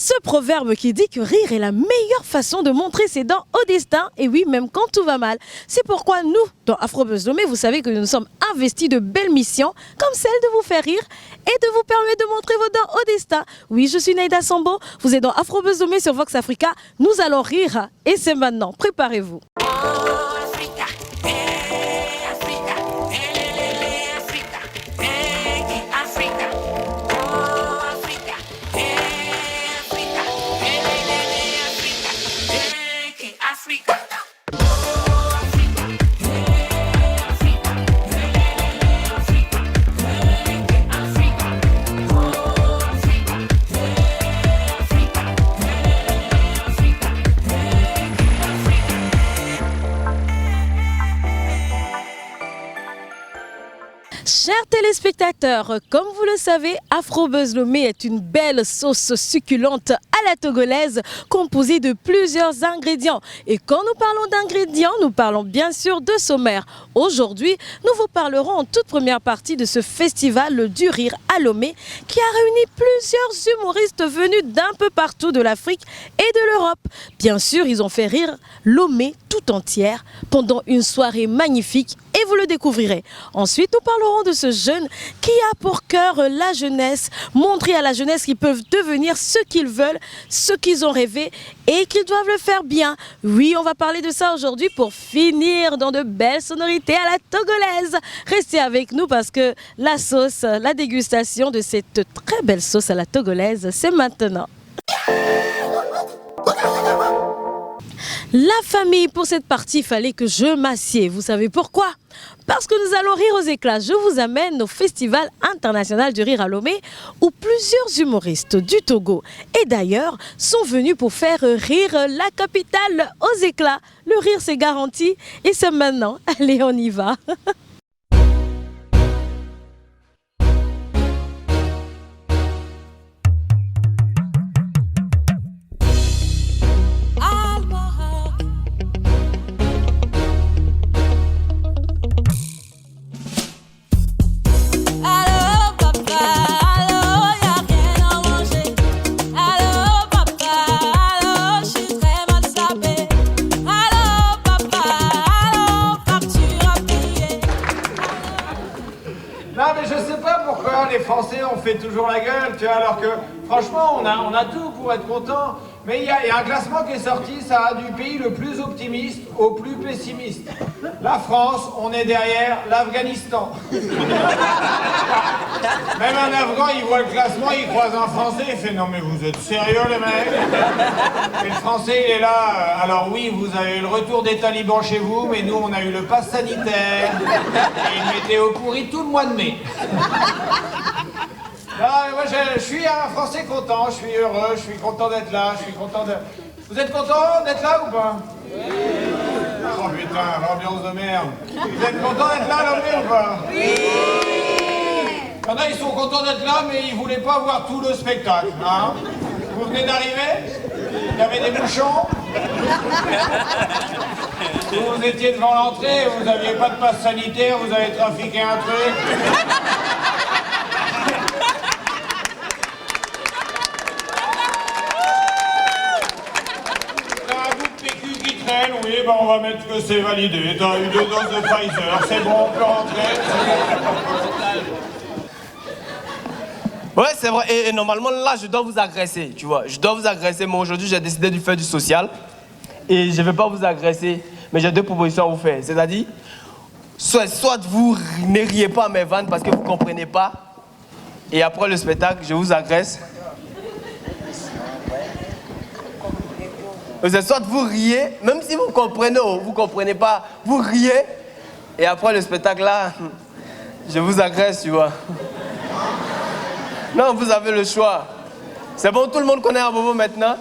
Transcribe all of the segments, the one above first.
ce proverbe qui dit que rire est la meilleure façon de montrer ses dents au destin, et oui, même quand tout va mal. C'est pourquoi nous, dans Afrobuzz Lomé, vous savez que nous sommes investis de belles missions, comme celle de vous faire rire et de vous permettre de montrer vos dents au destin. Oui, je suis Naïda Sambo, vous êtes dans Afrobuzz Lomé sur Vox Africa, nous allons rire, et c'est maintenant, préparez-vous. Chers téléspectateurs, comme vous le savez, Afrobuzz Lomé est une belle sauce succulente à la togolaise composée de plusieurs ingrédients. Et quand nous parlons d'ingrédients, nous parlons bien sûr de sommaire. Aujourd'hui, nous vous parlerons en toute première partie de ce festival du rire à Lomé qui a réuni plusieurs humoristes venus d'un peu partout de l'Afrique et de l'Europe. Bien sûr, ils ont fait rire Lomé tout entière pendant une soirée magnifique et vous le découvrirez. Ensuite, nous parlerons de ce jeune qui a pour cœur la jeunesse, montrer à la jeunesse qu'ils peuvent devenir ce qu'ils veulent, ce qu'ils ont rêvé et qu'ils doivent le faire bien. Oui, on va parler de ça aujourd'hui pour finir dans de belles sonorités à la togolaise. Restez avec nous parce que la sauce, la dégustation de cette très belle sauce à la togolaise, c'est maintenant. La famille, pour cette partie, il fallait que je m'assieds. Vous savez pourquoi? Parce que nous allons rire aux éclats. Je vous amène au Festival international du rire à Lomé où plusieurs humoristes du Togo et d'ailleurs sont venus pour faire rire la capitale aux éclats. Le rire, c'est garanti et c'est maintenant. Allez, on y va. Les Français, on fait toujours la gueule, tu vois, alors que franchement, on a tout pour être content. Mais il y a un classement qui est sorti, ça a du pays le plus optimiste au plus pessimiste. La France, on est derrière l'Afghanistan. Même un Afghan, il voit le classement, il croise un Français, il fait « Non mais vous êtes sérieux les mecs ?» Et le Français, il est là, alors oui, vous avez eu le retour des talibans chez vous, mais nous, on a eu le pass sanitaire et une météo pourrie tout le mois de mai. Non, moi je suis un Français content, je suis heureux, je suis content d'être là, je suis content de... Vous êtes content d'être là ou pas? Oui. Oh putain, l'ambiance de merde. Vous êtes content d'être là, Lomé ou pas? Oui. Il y en a, ils sont contents d'être là, mais ils voulaient pas voir tout le spectacle. Hein? Vous venez d'arriver? Il y avait des bouchons? Vous étiez devant l'entrée, vous n'aviez pas de passe sanitaire, vous avez trafiqué un truc. Oui, ben on va mettre que c'est validé. T'as eu 2 doses de Pfizer, c'est bon, on peut rentrer. Ouais, c'est vrai. Et normalement, là, je dois vous agresser, tu vois. Je dois vous agresser, mais aujourd'hui, j'ai décidé de faire du social. Et je ne vais pas vous agresser, mais j'ai 2 propositions à vous faire. C'est-à-dire, soit vous ne riez pas à mes vannes parce que vous ne comprenez pas. Et après le spectacle, je vous agresse. Soit vous riez, même si vous comprenez ou vous ne comprenez pas, vous riez. Et après le spectacle, là, je vous agresse, tu vois. Non, vous avez le choix. C'est bon, tout le monde connaît Abobo maintenant.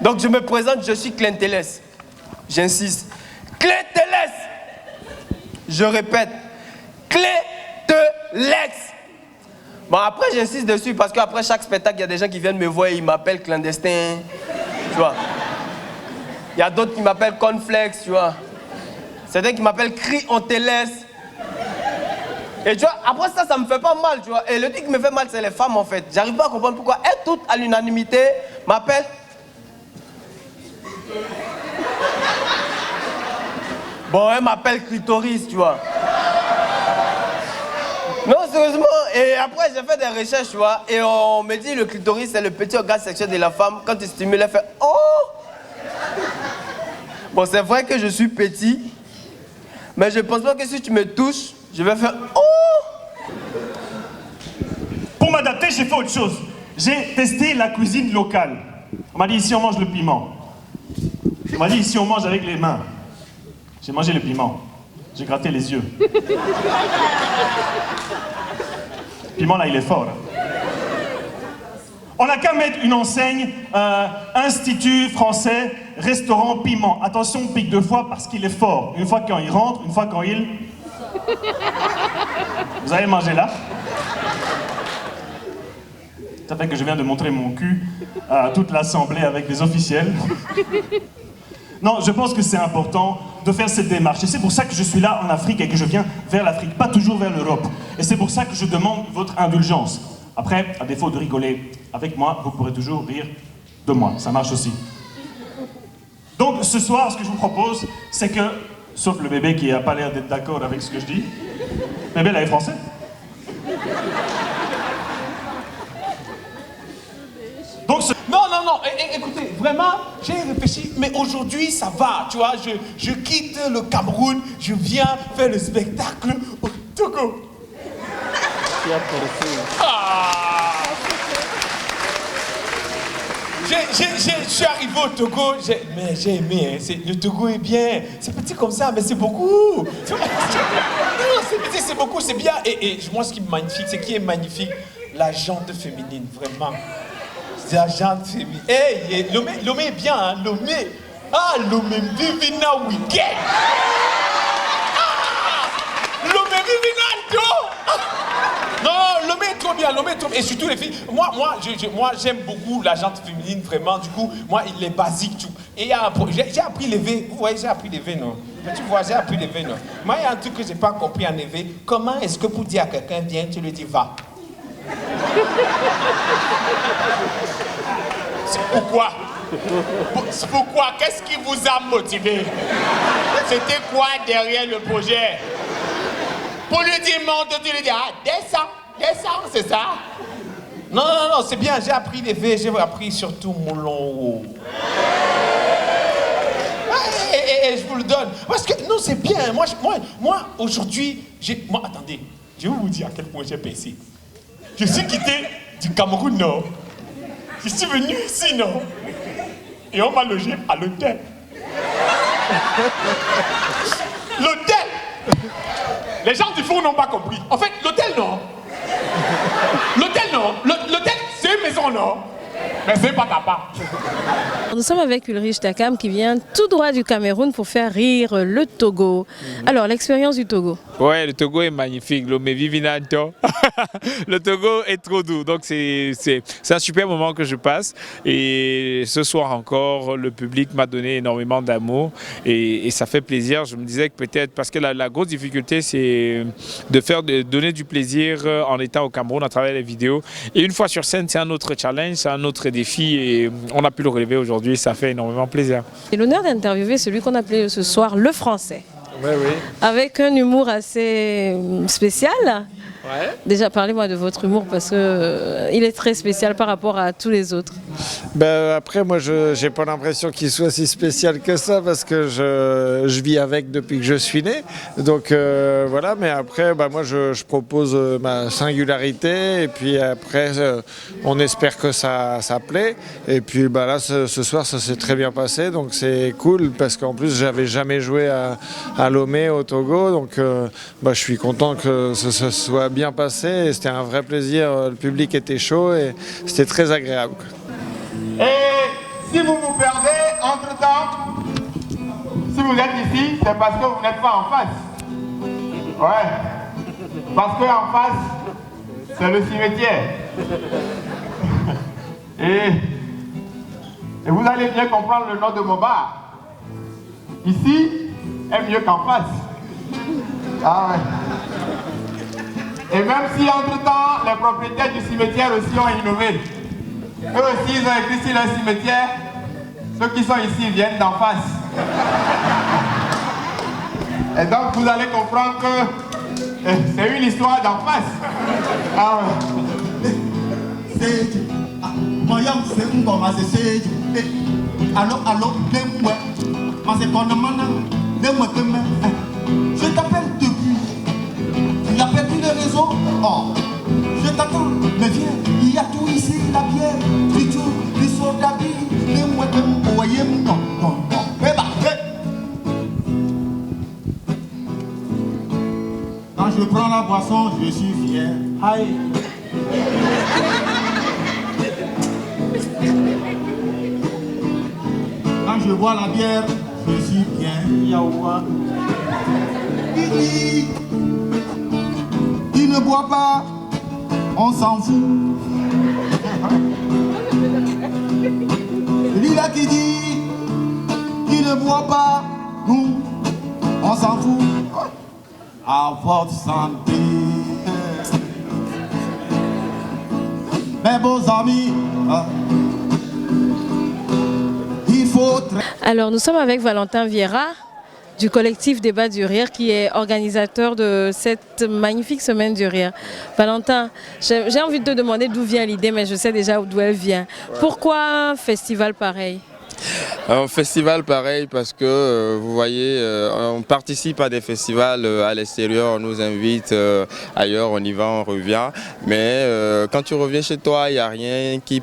Donc je me présente, je suis Clinteles. J'insiste. Clinteles. Je répète. Clinteles. Bon, après j'insiste dessus parce qu'après chaque spectacle, il y a des gens qui viennent me voir et ils m'appellent clandestin. Tu vois. Il y a d'autres qui m'appellent Cornflex, tu vois. Certains qui m'appellent Cri, on te laisse. Et tu vois, après ça me fait pas mal, tu vois. Et le truc qui me fait mal, c'est les femmes, en fait. J'arrive pas à comprendre pourquoi elles toutes, à l'unanimité, m'appelle. Bon, elle m'appelle clitoris, tu vois. Non, sérieusement, et après j'ai fait des recherches, tu vois, et on me dit le clitoris c'est le petit organe sexuel de la femme, quand tu stimules, elle fait oh. Bon, c'est vrai que je suis petit, mais je pense pas que si tu me touches, je vais faire oh. Pour m'adapter, j'ai fait autre chose. J'ai testé la cuisine locale. On m'a dit ici on mange le piment. On m'a dit ici on mange avec les mains. J'ai mangé le piment. J'ai gratté les yeux. Le piment là, il est fort. On n'a qu'à mettre une enseigne, Institut français, restaurant piment. Attention, pique 2 fois parce qu'il est fort. Une fois quand il rentre, une fois quand il... Vous avez mangé là? Ça fait que je viens de montrer mon cul à toute l'assemblée avec des officiels. Non, je pense que c'est important de faire cette démarche. Et c'est pour ça que je suis là en Afrique et que je viens vers l'Afrique, pas toujours vers l'Europe. Et c'est pour ça que je demande votre indulgence. Après, à défaut de rigoler avec moi, vous pourrez toujours rire de moi. Ça marche aussi. Donc ce soir, ce que je vous propose, c'est que, sauf le bébé qui n'a pas l'air d'être d'accord avec ce que je dis, le bébé là est français. Donc Non, non, non, écoutez, vraiment, j'ai réfléchi, mais aujourd'hui, ça va, tu vois, je quitte le Cameroun, je viens faire le spectacle au Togo. Ah. Je suis arrivé au Togo, mais j'ai aimé, hein, le Togo est bien, c'est petit comme ça, mais c'est beaucoup. Non, c'est petit, c'est beaucoup, c'est bien. Et moi, ce qui est magnifique, c'est qui est magnifique, la jante féminine, vraiment. La jante féminine. Hey, Lomé est bien, hein, Lomé. Ah, Lomé Vivina Weekend. Ah, Lomé Vivina Do. Non, Lomé est trop bien, Lomé est trop bien. Et surtout les filles, moi j'aime beaucoup la jante féminine, vraiment. Du coup, moi, il est basique, tout. Et j'ai appris les V. Vous voyez, j'ai appris les V, non? Tu vois, j'ai appris les V, non? Moi, il y a un truc que j'ai pas compris en EV. Comment est-ce que pour dire à quelqu'un, viens, tu lui dis va? Pourquoi? Pourquoi? Qu'est-ce qui vous a motivé? C'était quoi derrière le projet? Pour lui dire monte, tu lui dis ah, descends, c'est ça? Non, c'est bien, j'ai appris les V, j'ai appris surtout Moulon. Et je vous le donne. Parce que, non, c'est bien. Moi aujourd'hui, attendez, je vais vous dire à quel point j'ai baissé. Je suis quitté du Cameroun, non? Je suis venu ici, non? Et on m'a logé à l'hôtel. L'hôtel! Les gens du fond n'ont pas compris. En fait, l'hôtel, non. L'hôtel, c'est une maison, non? Mais c'est pas ta part. Nous sommes avec Ulrich Takam qui vient tout droit du Cameroun pour faire rire le Togo. Alors, l'expérience du Togo? Ouais, le Togo est magnifique, Lomé Vivinanto. Le Togo est trop doux, donc c'est un super moment que je passe. Et ce soir encore, le public m'a donné énormément d'amour et ça fait plaisir. Je me disais que peut-être, parce que la grosse difficulté, c'est de donner du plaisir en étant au Cameroun à travers les vidéos. Et une fois sur scène, c'est un autre challenge, c'est un autre défi et on a pu le relever aujourd'hui, ça fait énormément plaisir. J'ai l'honneur d'interviewer celui qu'on appelait ce soir le Français. Oui. Avec un humour assez spécial. Ouais. Déjà, parlez-moi de votre humour parce que il est très spécial par rapport à tous les autres. Ben, après, moi, je n'ai pas l'impression qu'il soit si spécial que ça parce que je vis avec depuis que je suis né. Donc voilà, mais après, moi, je propose ma singularité et puis après, on espère que ça plaît. Et puis là, ce soir, ça s'est très bien passé, donc c'est cool parce qu'en plus, j'avais jamais joué à Lomé au Togo, donc je suis content que ce soit bien passé et c'était un vrai plaisir. Le public était chaud et c'était très agréable. Et si vous vous perdez, entre-temps, si vous êtes ici, c'est parce que vous n'êtes pas en face. Ouais. Parce qu'en face, c'est le cimetière. Et vous allez bien comprendre le nom de mon bar. Ici est mieux qu'en face. Ah ouais. Et même si entre-temps, les propriétaires du cimetière aussi ont innové. Eux aussi, ils ont écrit sur le cimetière. Ceux qui sont ici viennent d'en face. Et donc, vous allez comprendre que c'est une histoire d'en face. Ah ouais. Je t'appelle depuis. Tu as perdu le réseau. Oh, je t'attends. Mais viens, il y a tout ici, la bière, du tout, du soda, le moi de mon voyer. Non, non, non. Eh bah, quand je prends la boisson, je suis fier. Aïe. Quand je bois la bière, je suis bien. Yaoua. Il ne boit pas, on s'en fout. Celui-là qui dit qu'il ne boit pas, nous, on s'en fout. À votre santé. Mes beaux amis, il faut... Alors, nous sommes avec Valentin Vieira du collectif Débat du Rire qui est organisateur de cette magnifique semaine du rire. Valentin, j'ai envie de te demander d'où vient l'idée, mais je sais déjà d'où elle vient. Ouais. Pourquoi un festival pareil ? Un festival pareil parce que vous voyez, on participe à des festivals à l'extérieur, on nous invite ailleurs, on y va, on revient. Mais quand tu reviens chez toi, il n'y a rien qui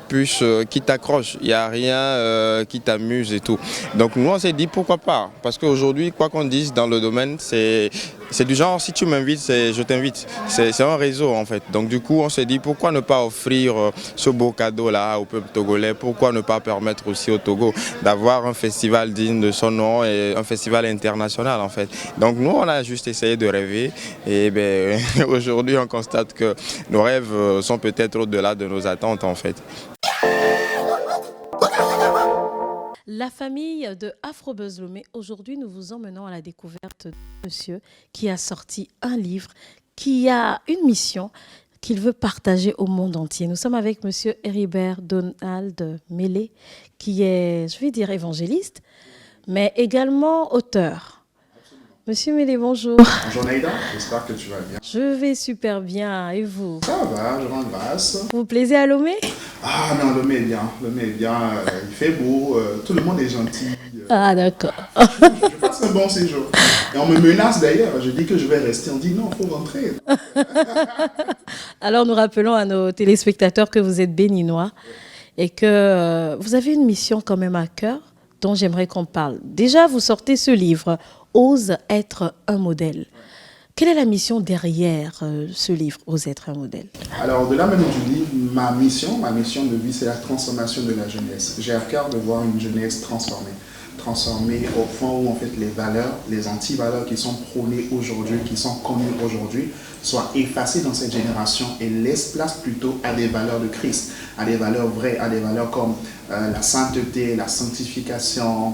t'accroche, il n'y a rien qui t'amuse et tout. Donc nous on s'est dit pourquoi pas, parce qu'aujourd'hui, quoi qu'on dise dans le domaine, c'est du genre, si tu m'invites, je t'invite. C'est un réseau en fait. Donc du coup, on s'est dit pourquoi ne pas offrir ce beau cadeau-là au peuple togolais, pourquoi ne pas permettre aussi au Togo d'avoir un festival digne de son nom et un festival international en fait. Donc nous, on a juste essayé de rêver et ben, aujourd'hui, on constate que nos rêves sont peut-être au-delà de nos attentes en fait. La famille de Afrobuzz Lomé, aujourd'hui nous vous emmenons à la découverte de monsieur qui a sorti un livre, qui a une mission qu'il veut partager au monde entier. Nous sommes avec monsieur Héribert Donald Mélé, qui est, je vais dire, évangéliste, mais également auteur. Monsieur Mélé, bonjour. Bonjour Naïda, j'espère que tu vas bien. Je vais super bien, et vous? Ça va, je rends grâce. Vous vous plaisez à Lomé? Ah non, Lomé est bien, il fait beau, tout le monde est gentil. Ah d'accord. Je passe un bon séjour. Et on me menace d'ailleurs, je dis que je vais rester, on dit non, il faut rentrer. Alors nous rappelons à nos téléspectateurs que vous êtes béninois et que vous avez une mission quand même à cœur dont j'aimerais qu'on parle. Déjà, vous sortez ce livre, Ose être un modèle. Quelle est la mission derrière ce livre, Ose être un modèle? Alors, au-delà même du livre, ma mission de vie, c'est la transformation de la jeunesse. J'ai à cœur de voir une jeunesse transformée au point où en fait les valeurs, les anti-valeurs qui sont prônées aujourd'hui, qui sont connues aujourd'hui, soient effacées dans cette génération et laissent place plutôt à des valeurs de Christ, à des valeurs vraies, à des valeurs comme la sainteté, la sanctification,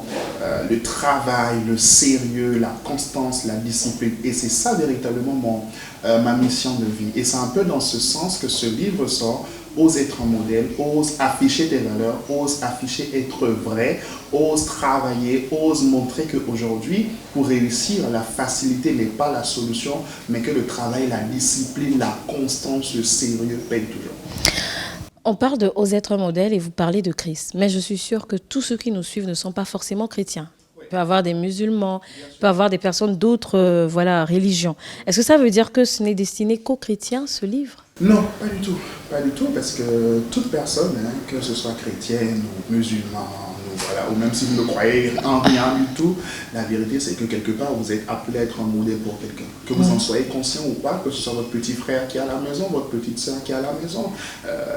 le travail, le sérieux, la constance, la discipline. Et c'est ça véritablement ma mission de vie. Et c'est un peu dans ce sens que ce livre sort. Ose être un modèle, ose afficher tes valeurs, ose afficher être vrai, ose travailler, ose montrer qu'aujourd'hui, pour réussir, la facilité n'est pas la solution, mais que le travail, la discipline, la constance, le sérieux payent toujours. On parle de Ose être un modèle et vous parlez de Christ, mais je suis sûre que tous ceux qui nous suivent ne sont pas forcément chrétiens. Il peut y avoir des musulmans, il peut y avoir des personnes d'autres religions. Est-ce que ça veut dire que ce n'est destiné qu'aux chrétiens, ce livre? Non, pas du tout, parce que toute personne, que ce soit chrétienne ou musulman, ou même si vous ne croyez en rien du tout, la vérité c'est que quelque part vous êtes appelé à être un modèle pour quelqu'un. Que vous en soyez conscient ou pas, que ce soit votre petit frère qui est à la maison, votre petite soeur qui est à la maison,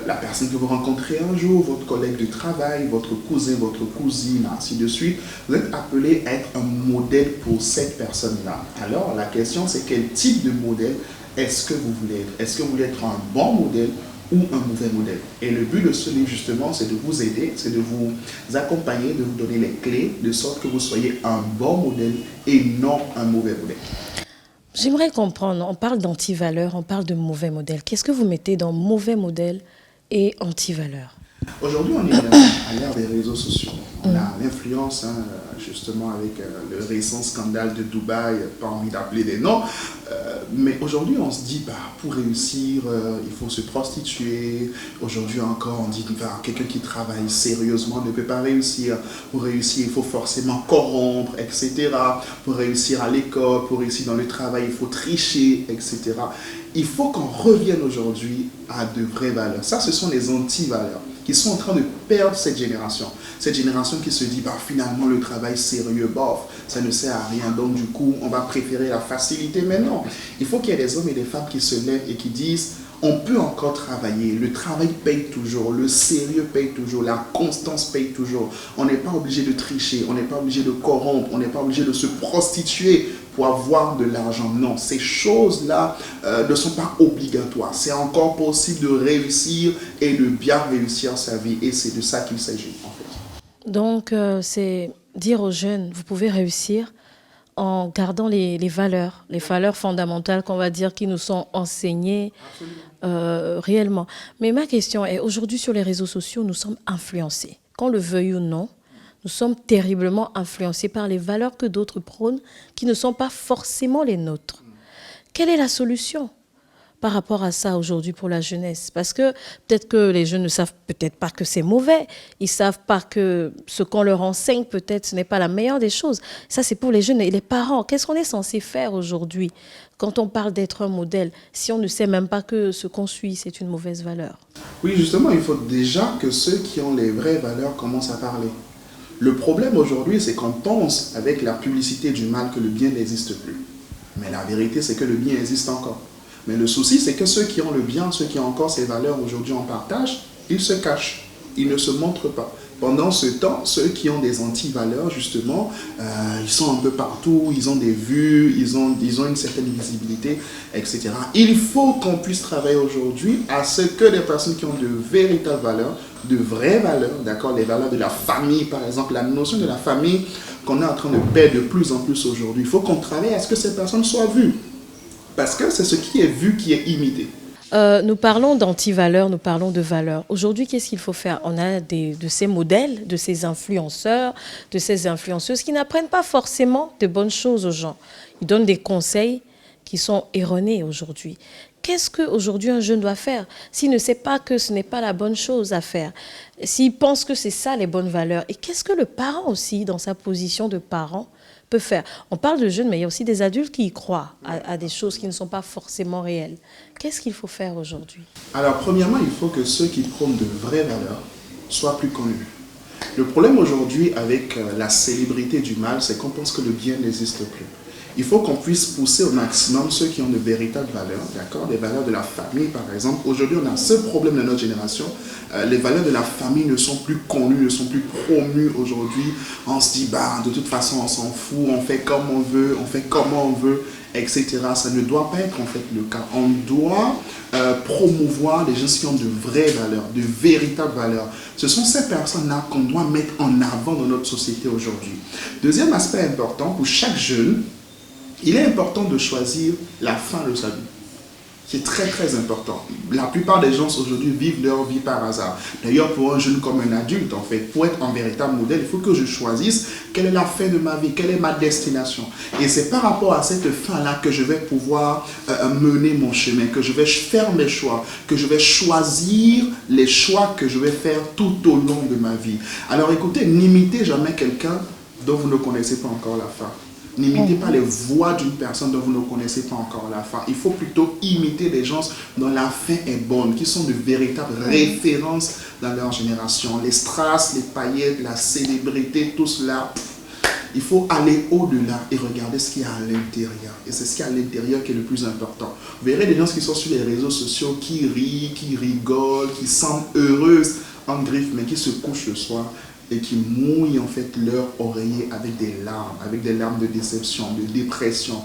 la personne que vous rencontrez un jour, votre collègue de travail, votre cousin, votre cousine, ainsi de suite, vous êtes appelé à être un modèle pour cette personne-là. Alors la question c'est quel type de modèle est-ce que vous voulez être? Est-ce que vous voulez être un bon modèle ou un mauvais modèle? Et le but de ce livre, justement, c'est de vous aider, c'est de vous accompagner, de vous donner les clés, de sorte que vous soyez un bon modèle et non un mauvais modèle. J'aimerais comprendre, on parle d'anti-valeurs, on parle de mauvais modèle. Qu'est-ce que vous mettez dans mauvais modèle et anti-valeurs? Aujourd'hui, on est à l'ère des réseaux sociaux. On a l'influence, justement, avec le récent scandale de Dubaï, pas envie d'appeler des noms. Mais aujourd'hui, on se dit, pour réussir, il faut se prostituer. Aujourd'hui encore, on dit, quelqu'un qui travaille sérieusement ne peut pas réussir. Pour réussir, il faut forcément corrompre, etc. Pour réussir à l'école, pour réussir dans le travail, il faut tricher, etc. Il faut qu'on revienne aujourd'hui à de vraies valeurs. Ça, ce sont les anti-valeurs qui sont en train de perdre cette génération. Cette génération qui se dit, finalement, le travail sérieux, bof, ça ne sert à rien. Donc, du coup, on va préférer la facilité. Mais non, il faut qu'il y ait des hommes et des femmes qui se lèvent et qui disent, on peut encore travailler. Le travail paye toujours. Le sérieux paye toujours. La constance paye toujours. On n'est pas obligé de tricher. On n'est pas obligé de corrompre. On n'est pas obligé de se prostituer pour avoir de l'argent. Non, ces choses-là ne sont pas obligatoires. C'est encore possible de réussir et de bien réussir sa vie. Et c'est de ça qu'il s'agit, en fait. Donc, c'est dire aux jeunes, vous pouvez réussir en gardant les valeurs fondamentales qu'on va dire qui nous sont enseignées réellement. Mais ma question est, aujourd'hui sur les réseaux sociaux, nous sommes influencés. Qu'on le veuille ou non, nous sommes terriblement influencés par les valeurs que d'autres prônent qui ne sont pas forcément les nôtres. Quelle est la solution par rapport à ça aujourd'hui pour la jeunesse? Parce que peut-être que les jeunes ne savent peut-être pas que c'est mauvais. Ils ne savent pas que ce qu'on leur enseigne, peut-être, ce n'est pas la meilleure des choses. Ça, c'est pour les jeunes et les parents. Qu'est-ce qu'on est censé faire aujourd'hui quand on parle d'être un modèle, si on ne sait même pas que ce qu'on suit, c'est une mauvaise valeur? Oui, justement, il faut déjà que ceux qui ont les vraies valeurs commencent à parler. Le problème aujourd'hui, c'est qu'on pense avec la publicité du mal que le bien n'existe plus. Mais la vérité, c'est que le bien existe encore. Mais le souci, c'est que ceux qui ont le bien, ceux qui ont encore ces valeurs aujourd'hui en partage, ils se cachent, ils ne se montrent pas. Pendant ce temps, ceux qui ont des anti-valeurs, justement, ils sont un peu partout, ils ont des vues, ils ont une certaine visibilité, etc. Il faut qu'on puisse travailler aujourd'hui à ce que des personnes qui ont de véritables valeurs, de vraies valeurs, d'accord, les valeurs de la famille, par exemple, la notion de la famille qu'on est en train de perdre de plus en plus aujourd'hui. Il faut qu'on travaille à ce que ces personnes soient vues. Parce que c'est ce qui est vu qui est imité. Nous parlons d'anti-valeurs, nous parlons de valeurs. Aujourd'hui, qu'est-ce qu'il faut faire? On a de ces modèles, de ces influenceurs, de ces influenceuses qui n'apprennent pas forcément de bonnes choses aux gens. Ils donnent des conseils qui sont erronés aujourd'hui. Qu'est-ce qu'aujourd'hui un jeune doit faire s'il ne sait pas que ce n'est pas la bonne chose à faire? S'il pense que c'est ça les bonnes valeurs? Et qu'est-ce que le parent aussi, dans sa position de parent, peut faire? On parle de jeunes, mais il y a aussi des adultes qui y croient à des choses qui ne sont pas forcément réelles. Qu'est-ce qu'il faut faire aujourd'hui? Alors, premièrement, il faut que ceux qui prônent de vraies valeurs soient plus connus. Le problème aujourd'hui avec la célébrité du mal, c'est qu'on pense que le bien n'existe plus. Il faut qu'on puisse pousser au maximum ceux qui ont de véritables valeurs, d'accord? Les valeurs de la famille, par exemple. Aujourd'hui, on a ce problème de notre génération. Les valeurs de la famille ne sont plus connues, ne sont plus promues aujourd'hui. On se dit, de toute façon, on s'en fout, on fait comme on veut, on fait comment on veut, etc. Ça ne doit pas être en fait le cas. On doit promouvoir les gens qui ont de vraies valeurs, de véritables valeurs. Ce sont ces personnes-là qu'on doit mettre en avant dans notre société aujourd'hui. Deuxième aspect important pour chaque jeune, il est important de choisir la fin de sa vie. C'est très très important. La plupart des gens aujourd'hui vivent leur vie par hasard. D'ailleurs, pour un jeune comme un adulte, en fait, pour être un véritable modèle, il faut que je choisisse quelle est la fin de ma vie, quelle est ma destination. Et c'est par rapport à cette fin-là que je vais pouvoir mener mon chemin, que je vais faire mes choix, que je vais choisir les choix que je vais faire tout au long de ma vie. Alors écoutez, n'imitez jamais quelqu'un dont vous ne connaissez pas encore la fin. N'imitez pas les voix d'une personne dont vous ne connaissez pas encore la fin. Il faut plutôt imiter des gens dont la fin est bonne, qui sont de véritables références dans leur génération. Les strass, les paillettes, la célébrité, tout cela. Il faut aller au-delà et regarder ce qu'il y a à l'intérieur. Et c'est ce qu'il y a à l'intérieur qui est le plus important. Vous verrez des gens qui sont sur les réseaux sociaux, qui rient, qui rigolent, qui semblent heureuses en griffe, mais qui se couchent le soir et qui mouillent en fait leur oreiller avec des larmes de déception, de dépression.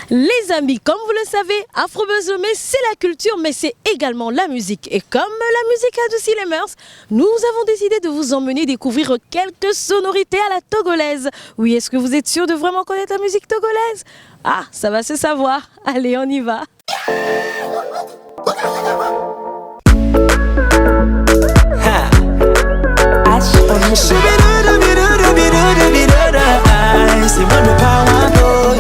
Les amis, comme vous le savez, Afrobuzz Lomé, c'est la culture, mais c'est également la musique. Et comme la musique adoucit les mœurs, nous avons décidé de vous emmener découvrir quelques sonorités à la togolaise. Oui, est-ce que vous êtes sûr de vraiment connaître la musique togolaise? Ah, ça va se savoir. Allez, on y va. C'est moi le power boy.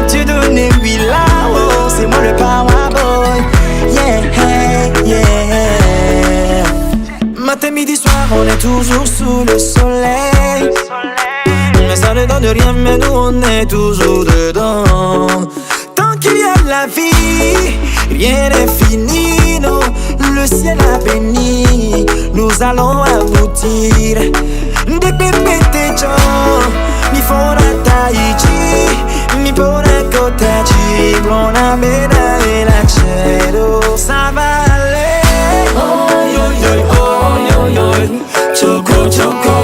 Tu donnais oui là, oh, c'est moi le power boy. Yeah, yeah. Matin, midi, soir, on est toujours sous le soleil. Mais ça ne donne rien, mais nous on est toujours dedans. Tant qu'il y a de la vie, rien n'est fini, non. Le ciel a béni, nous allons aboutir. Des bébés des gens, mi font la Tahiti, mi pour la côte d'Aji, blond la médaille et la cello. Ça va aller, oh yo yo oh yo yo. Choco choco,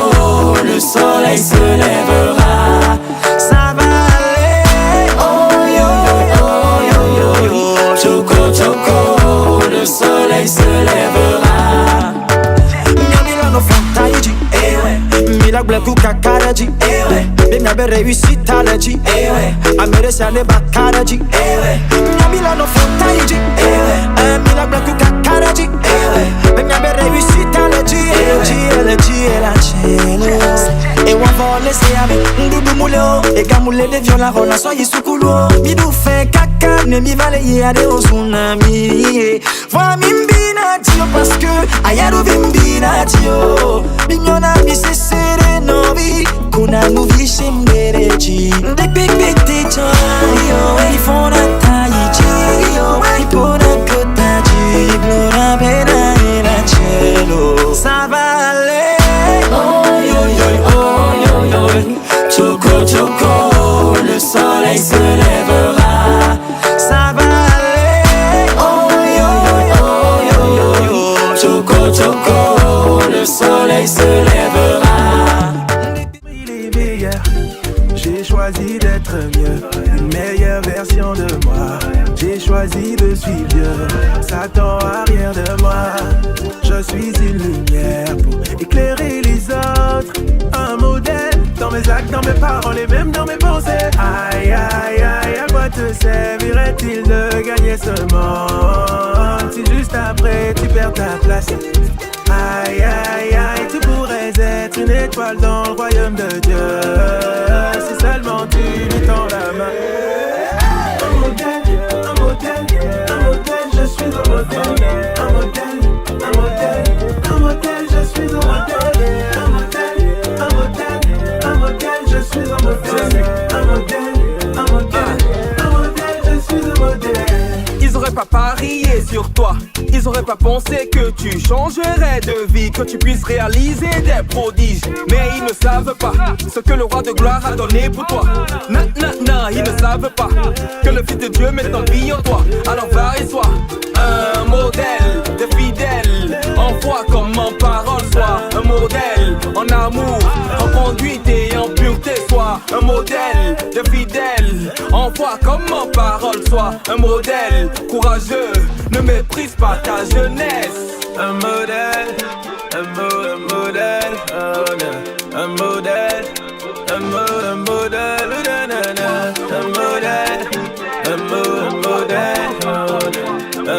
le soleil se lèvera. Ça va aller, oh yo yo oh yo yo. Choco choco, le soleil se lèvera. Miamila no fantaiji, eh ouais. Milagre kukakaraji, eh ouais. Bemia be réussite à la ji, eh ouais. Ameresa ne bakaraji, eh ouais. Miamila no fantaiji, eh ouais. Milagre kukakaraji, eh ouais. Bemia be réussite à la ji, la cello. Et on va laisser avec Ndoudou Mouleo. Et Gamoulé de Viola Rona, soyez sous couloir. Midou fait caca, ne mi valaye à des tsunami. Vois Mimbina Tio parce que Ayaro Bimbina Tio. Mignona mi se serenovi. Kuna nous vi chimbereji. Des bébés des gens, ils font la Tahiti. Ils font la côte d'Aji. Blora pena et la cello. Ça va aller. Oh yo yo oh yo yo. Choco choco, le soleil se lèvera. Ça va aller. Oh yo yo oh yo yo. Choco choco, le soleil se lèvera. Il est meilleur. J'ai choisi d'être mieux, une meilleure version de moi. J'ai choisi de suivre Dieu, Satan arrière de moi. Je suis une lumière pour éclairer les autres. Un modèle dans mes actes, dans mes paroles et même dans mes pensées. Aïe aïe aïe, à quoi te servirait-il de gagner ce monde si juste après tu perds ta place? Aïe aïe aïe, tu pourrais être une étoile dans le royaume de Dieu si seulement tu lui tends la main. Un modèle, un modèle, un modèle, je suis un modèle. Un modèle, un modèle, un modèle, je suis un modèle. Un modèle, un modèle, un modèle, je suis un modèle. Un modèle, un modèle, un modèle, je suis un modèle. Ils auraient pas parié sur toi, ils auraient pas pensé que tu changerais de vie, que tu puisses réaliser des prodiges. Mais ils ne savent pas ce que le roi de gloire a donné pour toi. Non, non, non, ils ne savent pas que le Fils de Dieu met ton vie en toi. Alors va et sois un modèle de fidèle, en foi comme en parole. Sois un modèle en amour, en conduite et en pureté. Sois un modèle de fidèle, en foi comme en parole. Sois un modèle courageux, ne méprise pas ta jeunesse. Un modèle, un modèle, un modèle, un modèle, un modèle, un modèle, un modèle, un modèle. Un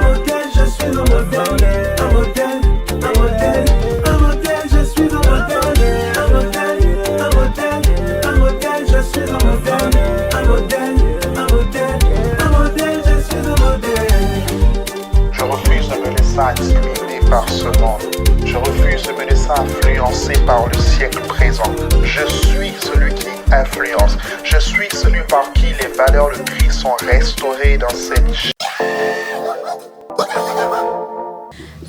modèle, je suis un modèle. Un modèle, un modèle, un modèle, je suis un modèle. Un modèle, un modèle, un modèle, je suis un modèle. Un modèle, un modèle, un modèle, je suis un modèle. Je refuse de me laisser intimider par ce monde. Je refuse de me laisser influencer par le siècle présent. Je suis celui qui influence. Je suis celui par qui les valeurs de Christ sont restaurées dans cette...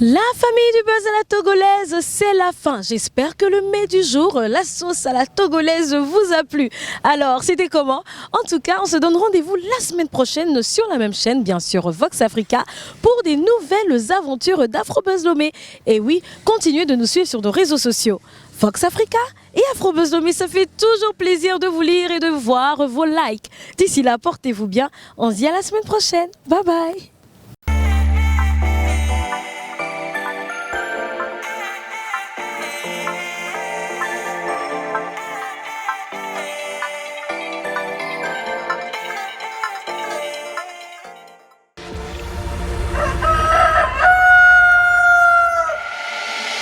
La famille du buzz à la togolaise, c'est la fin. J'espère que le mets du jour, la sauce à la togolaise, vous a plu. Alors, c'était comment? En tout cas, on se donne rendez-vous la semaine prochaine sur la même chaîne, bien sûr, Vox Africa, pour des nouvelles aventures d'Afrobuzz Lomé. Et oui, continuez de nous suivre sur nos réseaux sociaux. Vox Africa et Afrobuzz Lomé, ça fait toujours plaisir de vous lire et de voir vos likes. D'ici là, portez-vous bien. On se dit à la semaine prochaine. Bye bye.